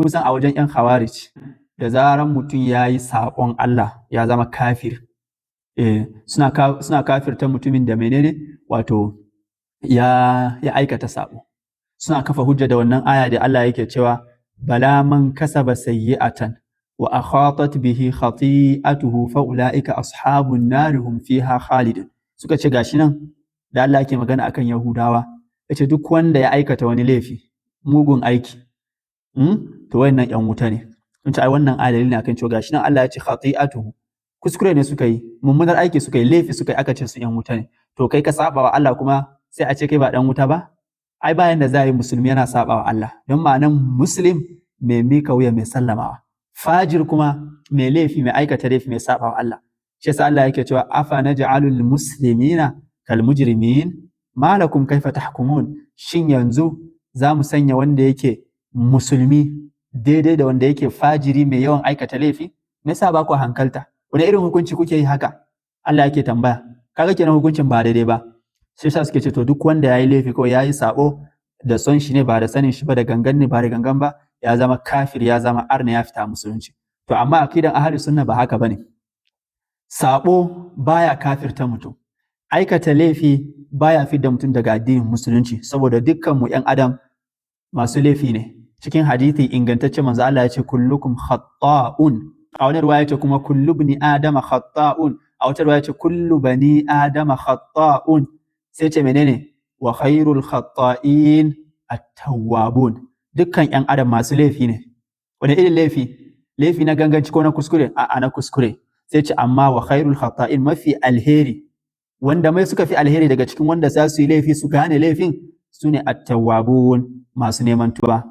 kusan a wajen 'yan khawarij da zaran mutum ya yi saƙon Allah ya zama kafir. Suna kafirta mutumin da menene wato ya aikata saƙo. Suna kafa hujja da wannan aya da Allah yake cewa bala man kasaba sayyi'atan wa akhatat bihi khati'atuhu fa ulaika ashabun nar hum fiha khalidun. Suka ce gashi nan da Allah yake magana akan Yahudawa, yace duk wanda ya aikata wani laifi mugun aiki to wayannan 'yan wuta ne. Sun ce ai wannan adali ne akan cewa gashi nan Allah ya ce khati'atuhu, kuskure ne suka yi, mummunar aiki suka yi, laifi suka yi, aka ce su 'yan wuta ne. To kai ka saba wa Allah kuma sai a ce kai ba dan wuta ba? Ai bayan da za a yi musulmi yana saba wa Allah, don ma'anan muslim mai mika wuya mai sallamawa, fajir kuma mai laifi mai aikata laifi mai saba wa Allah. Shi yasa Allah yake cewa afa naj'alul muslimina kal mujrimin ma lakum kaifa tahkumun. Shin yanzu za mu sanya wanda yake musulmi daidai da wanda yake fajiri mai yawan aikata laifi? Me yasa ba ku hankalta? Wani irin hukunci kuke yi haka? Allah yake tambaya. Kaga kenan hukuncin ba daidai ba. Shi yasa suke ce to duk wanda yayi laifi ko yayi sabo da son shi ne ba da sanin shi ba, da gangan ne ba da gangan ba, ya zama kafir, ya zama arna, ya fita musulunci. To amma akidan ahli sunna ba haka bane. Sabo baya kafirta mutum. Aikata laifi baya fidda mutum daga addinin musulunci, saboda dukkan mu 'yan adam masu laifi ne. Cikin hadithi ingantacce manzo Allah ya ce kullukum khatta'un. A wani ruwaya ce kuma kullu bani adama khatta'un. A wata ruwaya ce kullu bani adama khatta'un. Sai ce menene? Wa khairul khatta'in at-tawwabun. Dukkan 'yan adam masu laifi ne. Wani irin laifi? Laifi na ganganci ko na kuskure? A'a, na kuskure. Sai ce amma wa khairul khatta'in, mafi alheri, wanda mai suka fi alheri daga cikin wanda za su yi laifi su gane laifin, su ne at-tawwabun, masu neman tuba.